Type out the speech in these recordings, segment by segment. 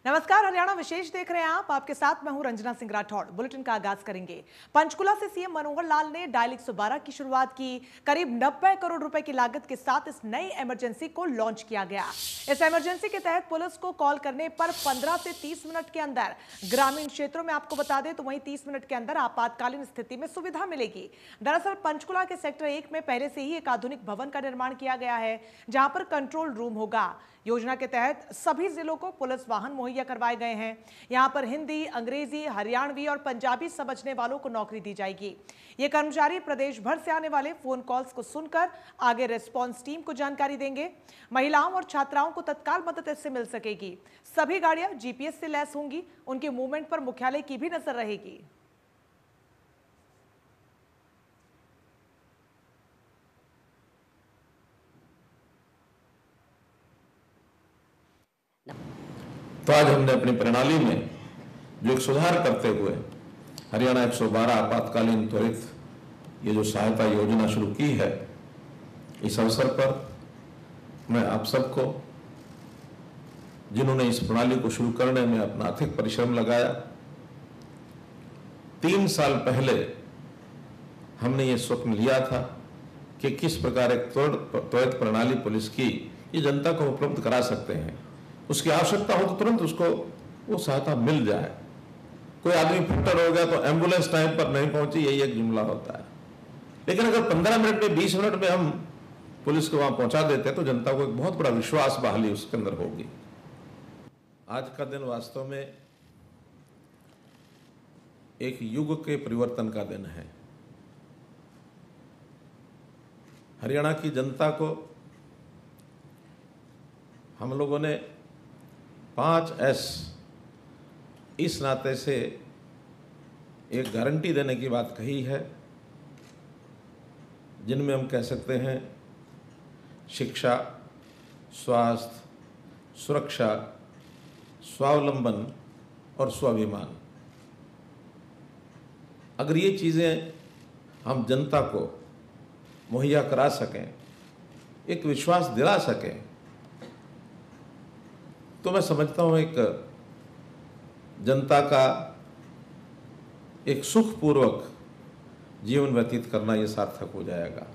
नमस्कार, हरियाणा विशेष देख रहे हैं आप। आपके साथ मैं हूं रंजना सिंह राठौड़। बुलेटिन का आगाज करेंगे। पंचकुला से सीएम मनोहर लाल ने डायल 112 की शुरुआत की। करीब 90 करोड़ रुपए की लागत के साथ इस नई इमरजेंसी को लॉन्च किया गया। इस इमरजेंसी के तहत पुलिस को कॉल करने पर 15 से 30 मिनट के अंदर, ग्रामीण क्षेत्रों में आपको बता दें तो वहीं 30 मिनट के अंदर आपातकालीन स्थिति में सुविधा मिलेगी। दरअसल पंचकुला के सेक्टर 1 में पहले से ही एक आधुनिक भवन का निर्माण किया गया है, जहां पर कंट्रोल रूम होगा। योजना के तहत सभी जिलों को पुलिस वाहन मुहैया करवाए गए हैं। यहां पर हिंदी, अंग्रेजी, हरियाणवी और पंजाबी समझने वालों को नौकरी दी जाएगी। ये कर्मचारी प्रदेश भर से आने वाले फोन कॉल्स को सुनकर आगे रिस्पांस टीम को जानकारी देंगे। महिलाओं और छात्राओं को तत्काल मदद इससे मिल सकेगी। सभी गाड़ियां जीपीएस से लैस होंगी। उनके मूवमेंट पर मुख्यालय की भी नजर रहेगी। तो आज हमने अपनी प्रणाली में जो एक सुधार करते हुए हरियाणा 112 आपातकालीन त्वरित ये जो सहायता योजना शुरू की है, इस अवसर पर मैं आप सबको, जिन्होंने इस प्रणाली को शुरू करने में अपना अथक परिश्रम लगाया, 3 साल पहले हमने ये स्वप्न लिया था कि किस प्रकार एक त्वरित प्रणाली पुलिस की ये जनता को उपलब्ध करा सकते हैं। उसकी आवश्यकता हो तो तुरंत उसको वो सहायता मिल जाए। कोई आदमी फट्टर हो गया तो एम्बुलेंस टाइम पर नहीं पहुंची, यही एक जुमला होता है। लेकिन अगर 15 मिनट में, 20 मिनट में हम पुलिस को वहां पहुंचा देते तो जनता को एक बहुत बड़ा विश्वास बहाली उसके अंदर होगी। आज का दिन वास्तव में एक युग के परिवर्तन का दिन है। हरियाणा की जनता को हम लोगों ने 5S इस नाते से एक गारंटी देने की बात कही है, जिनमें हम कह सकते हैं शिक्षा, स्वास्थ्य, सुरक्षा, स्वावलंबन और स्वाभिमान। अगर ये चीज़ें हम जनता को मुहैया करा सकें, एक विश्वास दिला सकें, तो मैं समझता हूं एक जनता का एक सुखपूर्वक जीवन व्यतीत करना ये सार्थक हो जाएगा।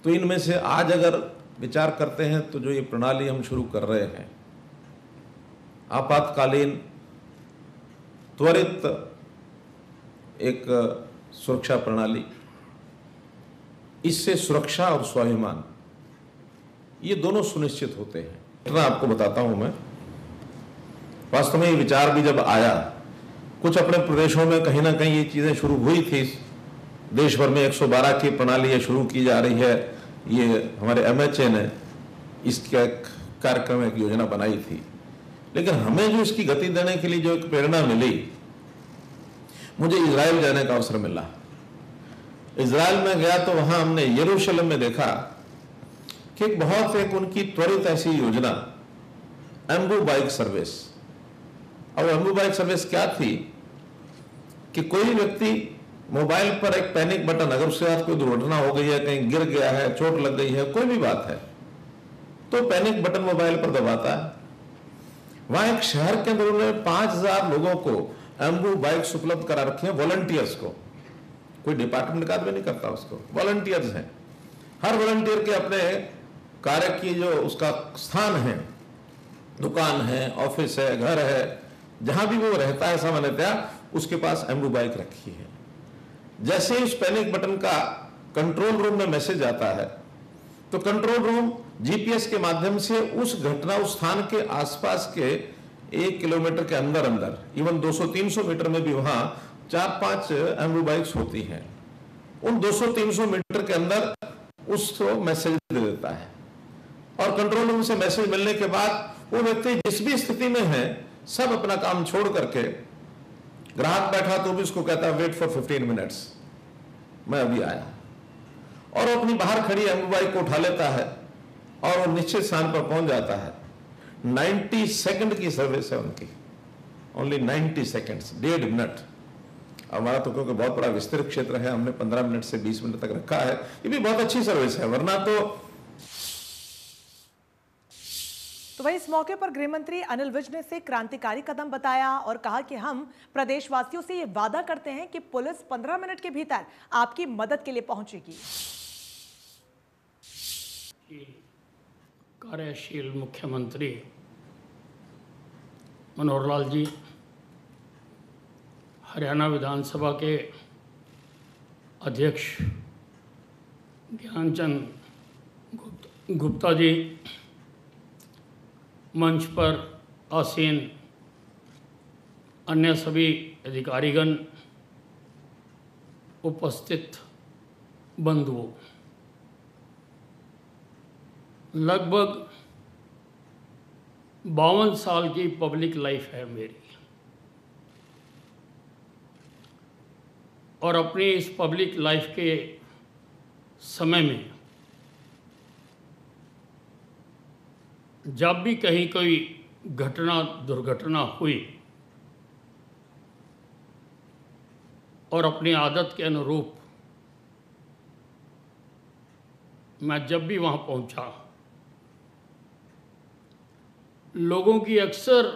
तो इनमें से आज अगर विचार करते हैं तो जो ये प्रणाली हम शुरू कर रहे हैं, आपातकालीन त्वरित एक सुरक्षा प्रणाली, इससे सुरक्षा और स्वाभिमान ये दोनों सुनिश्चित होते हैं। इतना आपको बताता हूं मैं, वास्तव में ये विचार भी जब आया, कुछ अपने प्रदेशों में कहीं ना कहीं ये चीजें शुरू हुई थी। देश भर में 112 की प्रणाली ये शुरू की जा रही है। ये हमारे MHA ने इसका कार्यक्रम, एक योजना बनाई थी। लेकिन हमें जो इसकी गति देने के लिए जो एक प्रेरणा मिली, मुझे इजराइल जाने का अवसर मिला। इजराइल में गया तो वहां हमने यरूशलेम में देखा कि बहुत एक उनकी त्वरित ऐसी योजना, एम्बू बाइक सर्विस। और एम्बू बाइक सर्विस क्या थी कि कोई व्यक्ति मोबाइल पर एक पैनिक बटन, अगर उसके साथ कोई दुर्घटना हो गई है, कहीं गिर गया है, चोट लग गई है, कोई भी बात है, तो पैनिक बटन मोबाइल पर दबाता है। वहां एक शहर के अंदर उन्होंने 5000 लोगों को एम्बू बाइक्स उपलब्ध करा रखी है, वॉलंटियर्स को। कोई डिपार्टमेंट का आदमी नहीं करता उसको, वॉलंटियर्स हैं। हर वॉलंटियर के अपने कार्य की जो उसका स्थान है, दुकान है, ऑफिस है, घर है, जहां भी वो रहता है सामान्यतः, उसके पास एम्बू बाइक रखी है। जैसे ही उस पैनिक बटन का कंट्रोल रूम में मैसेज आता है, तो कंट्रोल रूम जीपीएस के माध्यम से उस घटना, उस स्थान के आसपास के 1 किलोमीटर के अंदर अंदर, इवन 200-300 मीटर में भी वहां 4-5 एम्बू बाइक्स होती हैं। उन 200-300 मीटर के अंदर उसको मैसेज दे देता है। और कंट्रोल रूम से मैसेज मिलने के बाद वो व्यक्ति जिस भी स्थिति में है, सब अपना काम छोड़ करके, ग्राहक बैठा तो भी उसको कहता है वेट फॉर 15 मिनट्स, मैं अभी आया। और वो अपनी बाहर खड़ी एम्बू बाइक को उठा लेता है और वो निश्चित स्थान पर पहुंच जाता है। 90 सेकंड की सर्विस है उनकी, ओनली 90 सेकंड्स, 1.5 मिनट। हमारा तो क्योंकि बहुत बड़ा विस्तृत क्षेत्र है, हमने 15 मिनट से 20 मिनट तक रखा है। ये भी बहुत अच्छी सर्विस है, वरना तो तो वहीं इस मौके पर गृह मंत्री अनिल विज ने इसे क्रांतिकारी कदम बताया और कहा कि हम प्रदेशवासियों से ये वादा करते हैं कि पुलिस 15 मिनट के भीतर आपकी मदद के लिए पहुंचेगी। कार्यशील मुख्यमंत्री मनोहर लाल जी, हरियाणा विधानसभा के अध्यक्ष ज्ञानचंद गुप्ता जी, मंच पर आसीन अन्य सभी अधिकारीगण, उपस्थित बंधुओं, लगभग 52 साल की पब्लिक लाइफ है मेरी, और अपनी इस पब्लिक लाइफ के समय में जब भी कहीं कोई घटना दुर्घटना हुई और अपनी आदत के अनुरूप मैं जब भी वहाँ पहुँचा, लोगों की अक्सर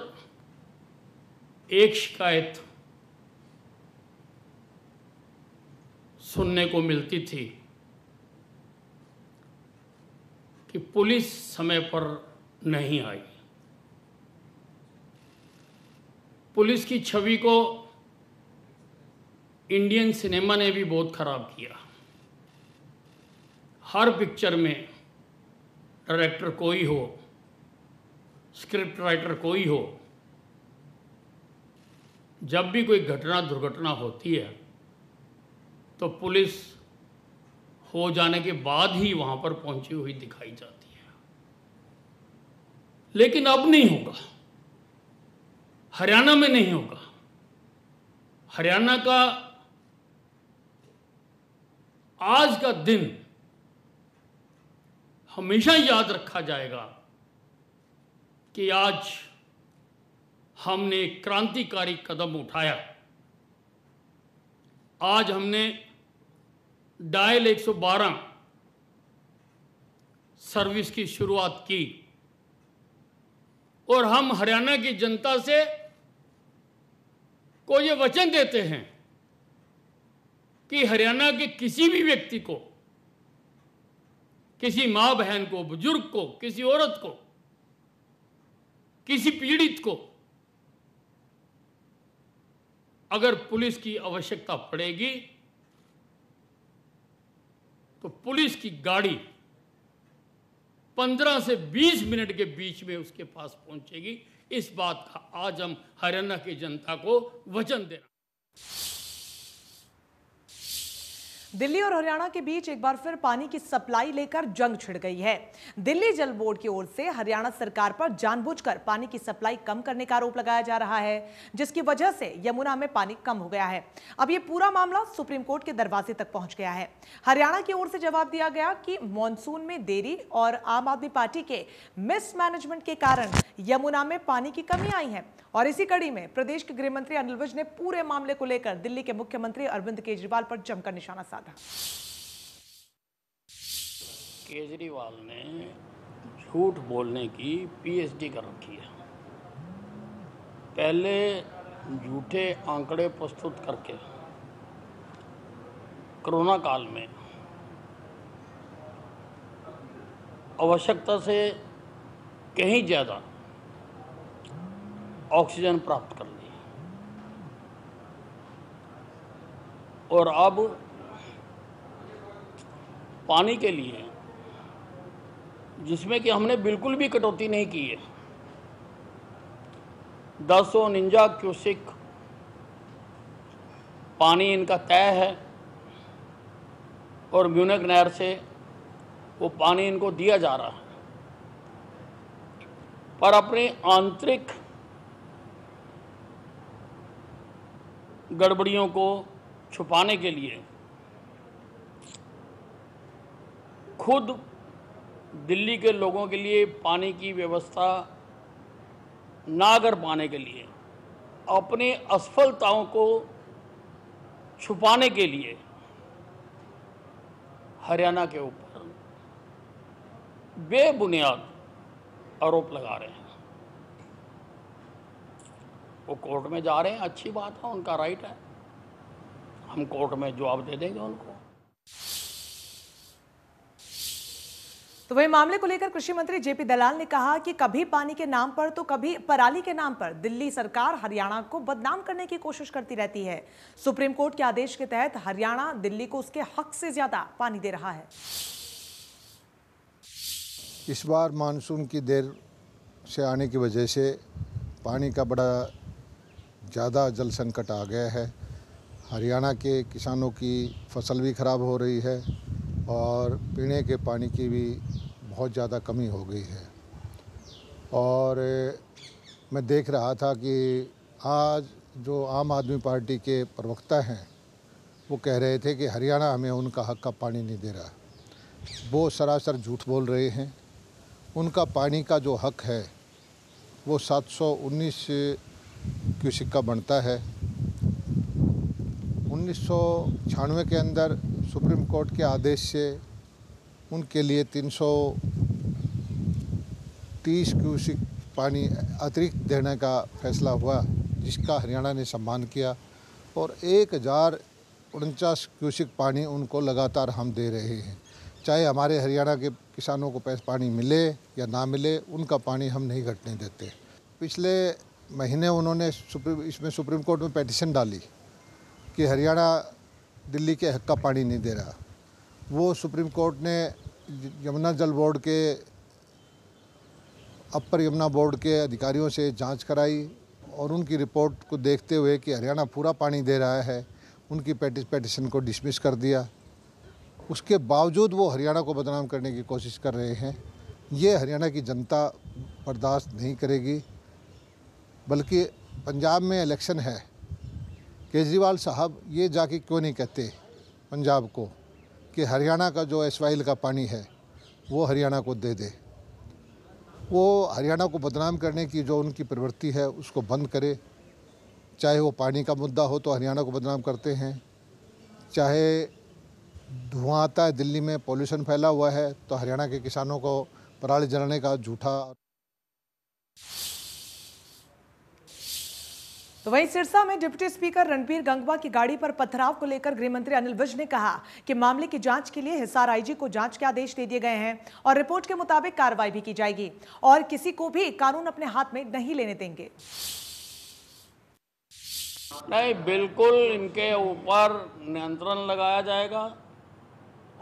एक शिकायत सुनने को मिलती थी कि पुलिस समय पर नहीं आई। पुलिस की छवि को इंडियन सिनेमा ने भी बहुत खराब किया। हर पिक्चर में डायरेक्टर कोई हो, स्क्रिप्ट राइटर कोई हो, जब भी कोई घटना दुर्घटना होती है तो पुलिस हो जाने के बाद ही वहां पर पहुंची हुई दिखाई जाती है। लेकिन अब नहीं होगा, हरियाणा में नहीं होगा। हरियाणा का आज का दिन हमेशा याद रखा जाएगा कि आज हमने एक क्रांतिकारी कदम उठाया। आज हमने डायल 112 सर्विस की शुरुआत की और हम हरियाणा की जनता से को ये वचन देते हैं कि हरियाणा के किसी भी व्यक्ति को, किसी मां बहन को, बुजुर्ग को, किसी औरत को, किसी पीड़ित को अगर पुलिस की आवश्यकता पड़ेगी तो पुलिस की गाड़ी 15 से 20 मिनट के बीच में उसके पास पहुंचेगी। इस बात का आज हम हरियाणा की जनता को वचन दे रहे हैं। दिल्ली और हरियाणा के बीच एक बार फिर पानी की सप्लाई लेकर जंग छिड़ गई है। दिल्ली जल बोर्ड की ओर से हरियाणा सरकार पर जानबूझकर पानी की सप्लाई कम करने का आरोप लगाया जा रहा है, जिसकी वजह से यमुना में पानी कम हो गया है। अब यह पूरा मामला सुप्रीम कोर्ट के दरवाजे तक पहुंच गया है। हरियाणा की ओर से जवाब दिया गया कि मॉनसून में देरी और आम आदमी पार्टी के मिसमैनेजमेंट के कारण यमुना में पानी की कमी आई है। और इसी कड़ी में प्रदेश के गृह मंत्री अनिल विज ने पूरे मामले को लेकर दिल्ली के मुख्यमंत्री अरविंद केजरीवाल पर जमकर निशाना साधा। केजरीवाल ने झूठ बोलने की पीएचडी कर रखी है। पहले झूठे आंकड़े प्रस्तुत करके कोरोना काल में आवश्यकता से कहीं ज़्यादा ऑक्सीजन प्राप्त कर ली, और अब पानी के लिए, जिसमें कि हमने बिल्कुल भी कटौती नहीं की है, 1049 क्यूसेक पानी इनका तय है और म्यूनिक नहर से वो पानी इनको दिया जा रहा है। पर अपनी आंतरिक गड़बड़ियों को छुपाने के लिए खुद दिल्ली के लोगों के लिए पानी की व्यवस्था ना कर पाने के लिए, अपनी असफलताओं को छुपाने के लिए हरियाणा के ऊपर बेबुनियाद आरोप लगा रहे हैं। वो कोर्ट में जा रहे हैं, अच्छी बात है, उनका राइट है, हम कोर्ट में जवाब दे देंगे उनको। तो वही मामले को लेकर कृषि मंत्री जेपी दलाल ने कहा कि कभी पानी के नाम पर तो कभी पराली के नाम पर दिल्ली सरकार हरियाणा को बदनाम करने की कोशिश करती रहती है। सुप्रीम कोर्ट के आदेश के तहत हरियाणा दिल्ली को उसके हक से ज्यादा पानी दे रहा है। इस बार मानसून की देर से आने की वजह से पानी का बड़ा ज़्यादा जल संकट आ गया है। हरियाणा के किसानों की फसल भी खराब हो रही है और पीने के पानी की भी बहुत ज़्यादा कमी हो गई है। और मैं देख रहा था कि आज जो आम आदमी पार्टी के प्रवक्ता हैं वो कह रहे थे कि हरियाणा हमें उनका हक का पानी नहीं दे रहा। वो सरासर झूठ बोल रहे हैं। उनका पानी का जो हक है वो 719 क्यूसेक का बनता है। 1996 के अंदर सुप्रीम कोर्ट के आदेश से उनके लिए 330 क्यूसेक पानी अतिरिक्त देने का फैसला हुआ, जिसका हरियाणा ने सम्मान किया और 1049 क्यूसेक पानी उनको लगातार हम दे रहे हैं। चाहे हमारे हरियाणा के किसानों को पानी मिले या ना मिले, उनका पानी हम नहीं घटने देते। पिछले महीने उन्होंने सुप्रीम कोर्ट में पिटीशन डाली कि हरियाणा दिल्ली के हक का पानी नहीं दे रहा। वो सुप्रीम कोर्ट ने यमुना जल बोर्ड के अपर यमुना बोर्ड के अधिकारियों से जांच कराई और उनकी रिपोर्ट को देखते हुए कि हरियाणा पूरा पानी दे रहा है, उनकी पिटीशन को डिसमिस कर दिया। उसके बावजूद वो हरियाणा को बदनाम करने की कोशिश कर रहे हैं। ये हरियाणा की जनता बर्दाश्त नहीं करेगी। बल्कि पंजाब में इलेक्शन है, केजरीवाल साहब ये जाके क्यों नहीं कहते पंजाब को कि हरियाणा का जो एसवाइल का पानी है वो हरियाणा को दे दे। वो हरियाणा को बदनाम करने की जो उनकी प्रवृत्ति है उसको बंद करे। चाहे वो पानी का मुद्दा हो तो हरियाणा को बदनाम करते हैं, चाहे धुआं आता है, दिल्ली में पॉल्यूशन फैला हुआ है तो हरियाणा के किसानों को पराली जलाने का झूठा। तो वहीं सिरसा में डिप्टी स्पीकर रणबीर गंगवा की गाड़ी पर पथराव को लेकर गृह मंत्री अनिल विज ने कहा कि मामले की जांच के लिए हिसार आईजी को जांच के आदेश दे दिए गए हैं और रिपोर्ट के मुताबिक कार्रवाई भी की जाएगी और किसी को भी कानून अपने हाथ में नहीं लेने देंगे। नहीं, बिल्कुल इनके ऊपर नियंत्रण लगाया जाएगा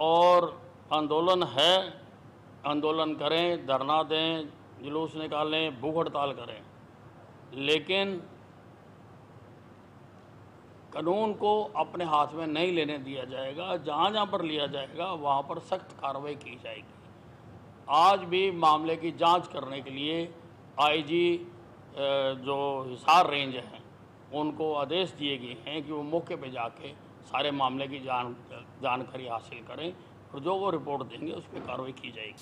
और आंदोलन है, आंदोलन करें, धरना दें, जुलूस निकालें, भूख हड़ताल करें, लेकिन कानून को अपने हाथ में नहीं लेने दिया जाएगा। जहाँ जहाँ पर लिया जाएगा वहाँ पर सख्त कार्रवाई की जाएगी। आज भी मामले की जांच करने के लिए आईजी जो हिसार रेंज हैं उनको आदेश दिए गए हैं कि वो मौके पे जाके सारे मामले की जानकारी हासिल करें और जो वो रिपोर्ट देंगे उस पर कार्रवाई की जाएगी।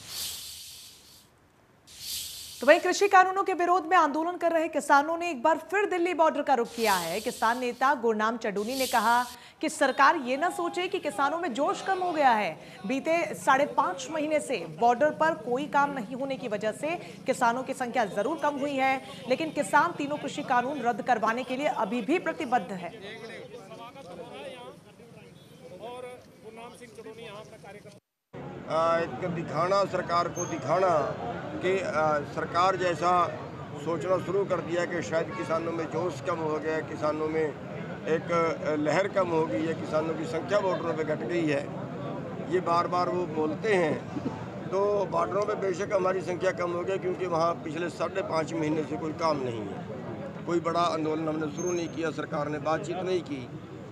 तो वहीं कृषि कानूनों के विरोध में आंदोलन कर रहे किसानों ने एक बार फिर दिल्ली बॉर्डर का रुख किया है। किसान नेता गुरनाम चडूनी ने कहा कि सरकार ये ना सोचे कि किसानों में जोश कम हो गया है। बीते 5.5 महीने से बॉर्डर पर कोई काम नहीं होने की वजह से किसानों की संख्या जरूर कम हुई है, लेकिन किसान तीनों कृषि कानून रद्द करवाने के लिए अभी भी प्रतिबद्ध है। एक दिखाना, सरकार को दिखाना कि सरकार जैसा सोचना शुरू कर दिया कि शायद किसानों में जोश कम हो गया, किसानों में एक लहर कम हो गई है, किसानों की संख्या बॉर्डरों पे घट गई है। ये बार बार वो बोलते हैं। तो बॉर्डरों पे बेशक हमारी संख्या कम हो गई क्योंकि वहाँ पिछले 5.5 महीने से कोई काम नहीं है, कोई बड़ा आंदोलन हमने शुरू नहीं किया, सरकार ने बातचीत नहीं की,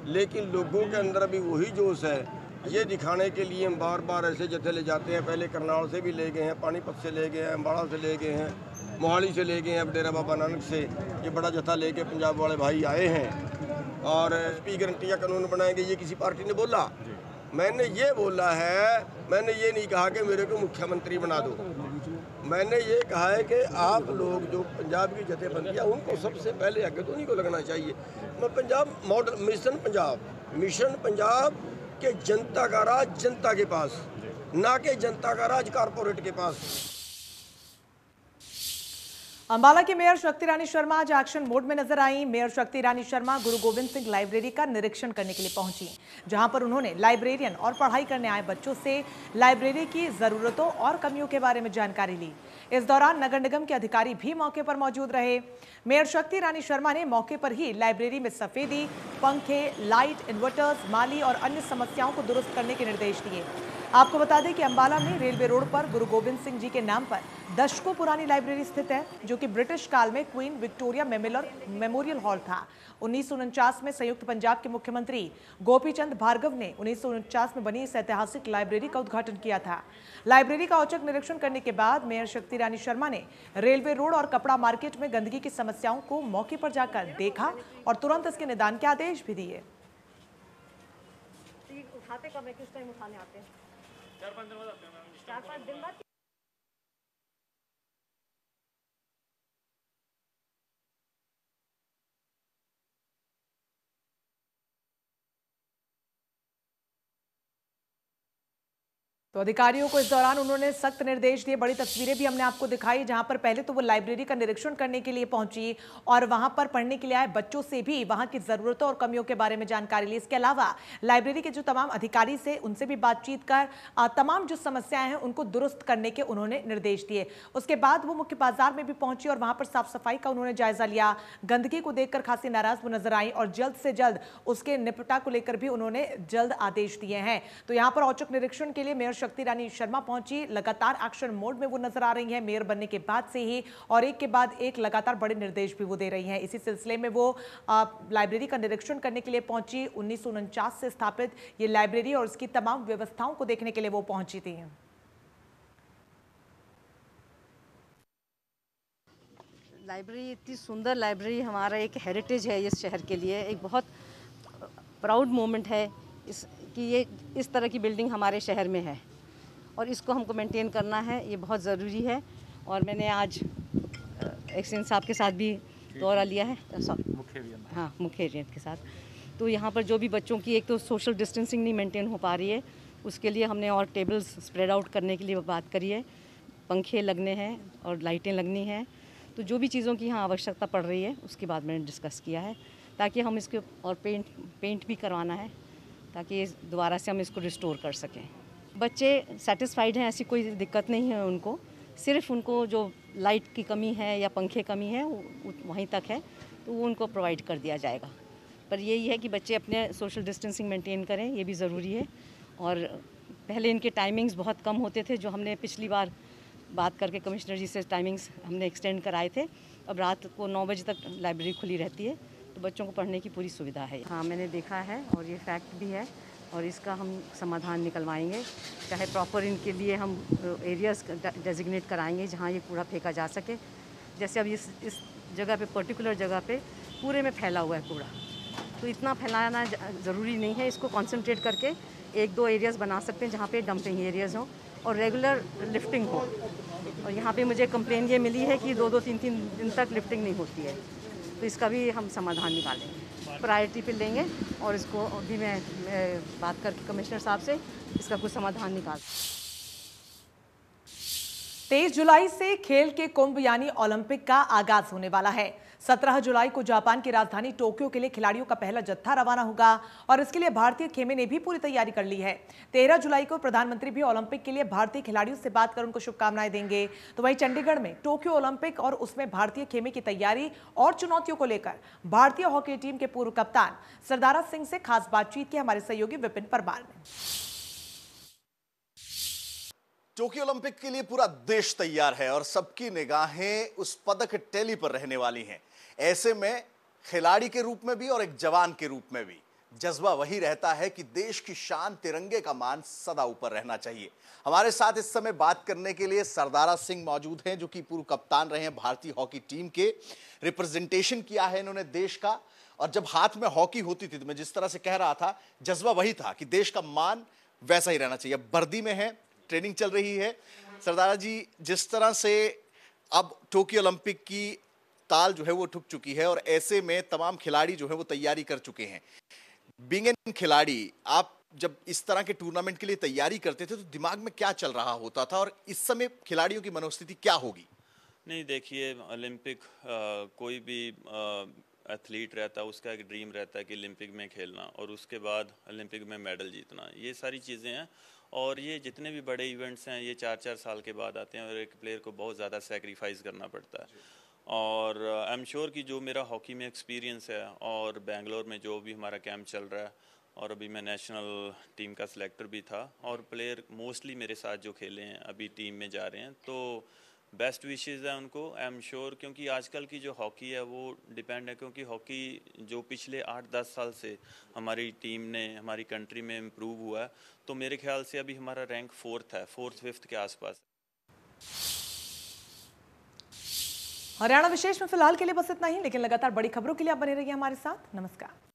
लेकिन लोगों के अंदर अभी वही जोश है। ये दिखाने के लिए हम बार बार ऐसे जत्थे ले जाते हैं। पहले करनाल से भी ले गए हैं, पानीपत से ले गए हैं, अम्बाड़ा से ले गए हैं, मोहाली से ले गए हैं, अब डेरा बाबा नानक से ये बड़ा जत्था लेके पंजाब वाले भाई आए हैं। और एसपी गारंटी का कानून बनाएंगे, ये किसी पार्टी ने बोला। मैंने ये बोला है, मैंने ये नहीं कहा कि मेरे को मुख्यमंत्री बना दो। मैंने ये कहा है कि आप लोग जो पंजाब की जथेबंदियाँ उनको सबसे पहले आगे तो उन्हीं को लगना चाहिए। मैं पंजाब मॉडल मिशन पंजाब के जनता का राज जनता के पास, ना कि जनता का राज कारपोरेट के पास। अंबाला की मेयर शक्ति रानी शर्मा आज एक्शन मोड में नजर आई। मेयर शक्ति रानी शर्मा गुरु गोविंद सिंह लाइब्रेरी का निरीक्षण करने के लिए पहुंची, जहां पर उन्होंने लाइब्रेरियन और पढ़ाई करने आए बच्चों से लाइब्रेरी की जरूरतों और कमियों के बारे में जानकारी ली। इस दौरान नगर निगम के अधिकारी भी मौके पर मौजूद रहे। मेयर शक्ति रानी शर्मा ने मौके पर ही लाइब्रेरी में सफेदी, पंखे, लाइट, इन्वर्टर्स, माली और अन्य समस्याओं को दुरुस्त करने के निर्देश दिए। आपको बता दें कि अंबाला में रेलवे रोड पर गुरु गोविंद सिंह जी के नाम पर दशकों पुरानी लाइब्रेरी स्थित है, जो कि ब्रिटिश काल में क्वीन विक्टोरिया मेमोरियल हॉल था। 1949 में संयुक्त पंजाब के मुख्यमंत्री गोपीचंद भार्गव ने 1949 में बनी इस ऐतिहासिक लाइब्रेरी का उद्घाटन किया था। लाइब्रेरी का औचक निरीक्षण करने के बाद मेयर शक्ति रानी शर्मा ने रेलवे रोड और कपड़ा मार्केट में गंदगी की समस्याओं को मौके पर जाकर देखा और तुरंत इसके निदान के आदेश भी दिए। उठाते कब है, किस टाइम उठाने आते हैं? 4-5 दिन बाद आते हैं। 4-5 दिन बाद। तो अधिकारियों को इस दौरान उन्होंने सख्त निर्देश दिए। बड़ी तस्वीरें भी हमने आपको दिखाई, जहां पर पहले तो वो लाइब्रेरी का निरीक्षण करने के लिए पहुंची और वहां पर पढ़ने के लिए आए बच्चों से भी वहां की जरूरतों और कमियों के बारे में जानकारी ली। इसके अलावा लाइब्रेरी के जो तमाम अधिकारी से उनसे भी बातचीत कर तमाम जो समस्याएं हैं उनको दुरुस्त करने के उन्होंने निर्देश दिए। उसके बाद वो मुख्य बाजार में भी पहुंची और वहां पर साफ सफाई का उन्होंने जायजा लिया। गंदगी को देखकर खासी नाराज वो नजर आई और जल्द से जल्द उसके निपटा को लेकर भी उन्होंने जल्द आदेश दिए हैं। तो यहाँ पर औचक निरीक्षण के लिए मेयर शक्ति रानी शर्मा पहुंची। लगातार एक्शन मोड में वो नजर आ रही है मेयर बनने के बाद से ही, और एक के बाद एक लगातार बड़े निर्देश भी वो दे रही हैं। इसी सिलसिले में वो लाइब्रेरी का निरीक्षण करने के लिए पहुंची। 1949 से स्थापित ये लाइब्रेरी और इसकी तमाम व्यवस्थाओं को देखने के लिए वो पहुंची थी। लाइब्रेरी, इतनी सुंदर लाइब्रेरी हमारा एक हेरिटेज है इस शहर के लिए, एक बहुत प्राउड मोमेंट है कि ये इस तरह की बिल्डिंग हमारे शहर में है और इसको हमको मेंटेन करना है, ये बहुत ज़रूरी है। और मैंने आज एक्सीडेंट साहब के साथ भी दौरा लिया है, मुख्य एरियन के साथ। तो यहाँ पर जो भी बच्चों की एक तो सोशल डिस्टेंसिंग नहीं मेंटेन हो पा रही है, उसके लिए हमने और टेबल्स स्प्रेड आउट करने के लिए बात करी है, पंखे लगने हैं और लाइटें लगनी हैं। तो जो भी चीज़ों की यहाँ आवश्यकता पड़ रही है उसके बाद मैंने डिस्कस किया है, ताकि हम इसके और पेंट भी करवाना है, ताकि दोबारा से हम इसको रिस्टोर कर सकें। बच्चे सेटिस्फाइड हैं, ऐसी कोई दिक्कत नहीं है उनको, सिर्फ उनको जो लाइट की कमी है या पंखे कमी है वहीं तक है, तो वो उनको प्रोवाइड कर दिया जाएगा। पर यही है कि बच्चे अपने सोशल डिस्टेंसिंग मेंटेन करें, ये भी ज़रूरी है। और पहले इनके टाइमिंग्स बहुत कम होते थे, जो हमने पिछली बार बात करके कमिश्नर जी से टाइमिंग्स हमने एक्सटेंड कराए थे। अब रात को 9 बजे तक लाइब्रेरी खुली रहती है, तो बच्चों को पढ़ने की पूरी सुविधा है। हाँ, मैंने देखा है और ये फैक्ट भी है और इसका हम समाधान निकलवाएंगे। चाहे प्रॉपर इनके लिए हम एरियाज़ डेजिग्नेट कराएंगे जहाँ ये कूड़ा फेंका जा सके। जैसे अब इस जगह पे, पर्टिकुलर जगह पे पूरे में फैला हुआ है कूड़ा, तो इतना फैलाना ज़रूरी नहीं है। इसको कॉन्सेंट्रेट करके 1-2 एरियाज़ बना सकते हैं जहाँ पे डंपिंग एरियाज़ हों और रेगुलर लिफ्टिंग हो। और यहाँ पे मुझे कंप्लेन ये मिली है कि 2-2, 3-3 दिन तक लिफ्टिंग नहीं होती है, तो इसका भी हम समाधान निकालेंगे, प्रायोरिटी पे लेंगे। और इसको अभी मैं बात करके कमिश्नर साहब से इसका कुछ समाधान निकाल। 23 जुलाई से खेल के कुंभ यानी ओलंपिक का आगाज होने वाला है। 17 जुलाई को जापान की राजधानी टोक्यो के लिए खिलाड़ियों का पहला जत्था रवाना होगा और इसके लिए भारतीय खेमे ने भी पूरी तैयारी कर ली है। 13 जुलाई को प्रधानमंत्री भी ओलंपिक के लिए भारतीय खिलाड़ियों से बात कर उनको शुभकामनाएं देंगे। तो वहीं चंडीगढ़ में टोक्यो ओलंपिक और उसमें भारतीय खेमे की तैयारी और चुनौतियों को लेकर भारतीय हॉकी टीम के पूर्व कप्तान सरदारा सिंह से खास बातचीत की हमारे सहयोगी विपिन परमार ने। टोक्यो ओलंपिक के लिए पूरा देश तैयार है और सबकी निगाहें उस पदक टैली पर रहने वाली हैं। ऐसे में खिलाड़ी के रूप में भी और एक जवान के रूप में भी जज्बा वही रहता है कि देश की शान, तिरंगे का मान सदा ऊपर रहना चाहिए। हमारे साथ इस समय बात करने के लिए सरदारा सिंह मौजूद हैं, जो कि पूर्व कप्तान रहे हैं भारतीय हॉकी टीम के। रिप्रेजेंटेशन किया है इन्होंने देश का, और जब हाथ में हॉकी होती थी तो मैं जिस तरह से कह रहा था, जज्बा वही था कि देश का मान वैसा ही रहना चाहिए। वर्दी में है, ट्रेनिंग चल रही है। सरदारा जी, जिस तरह से अब टोक्यो ओलंपिक की ताल जो है वो ठुक चुकी है और ऐसे में तमाम खिलाड़ी जो है वो तैयारी कर चुके हैं। बीइंग एन खिलाड़ी, आप जब इस तरह के टूर्नामेंट के लिए तैयारी करते थे तो दिमाग में क्या चल रहा होता था और इस समय खिलाड़ियों की मनोस्थिति क्या होगी? नहीं, देखिए ओलंपिक कोई भी एथलीट रहता है, उसका एक ड्रीम रहता है कि ओलंपिक में खेलना और उसके बाद ओलंपिक में मेडल जीतना, ये सारी चीज़ें हैं। और ये जितने भी बड़े इवेंट्स हैं ये 4-4 साल के बाद आते हैं और एक प्लेयर को बहुत ज़्यादा सेक्रीफाइस करना पड़ता है। और आई एम श्योर कि जो मेरा हॉकी में एक्सपीरियंस है और बेंगलोर में जो भी हमारा कैंप चल रहा है और अभी मैं नेशनल टीम का सिलेक्टर भी था और प्लेयर मोस्टली मेरे साथ जो खेले हैं अभी टीम में जा रहे हैं, तो बेस्ट विशेस है उनको, आई एम श्योर। क्योंकि आजकल की जो हॉकी है वो डिपेंड है, क्योंकि हॉकी जो पिछले 8-10 साल से हमारी टीम ने हमारी कंट्री में इम्प्रूव हुआ है, तो मेरे ख्याल से अभी हमारा रैंक 4th है, 4th-5th के आसपास। हरियाणा विशेष में फिलहाल के लिए बस इतना ही, लेकिन लगातार बड़ी खबरों के लिए आप बने रहिए हमारे साथ। नमस्कार।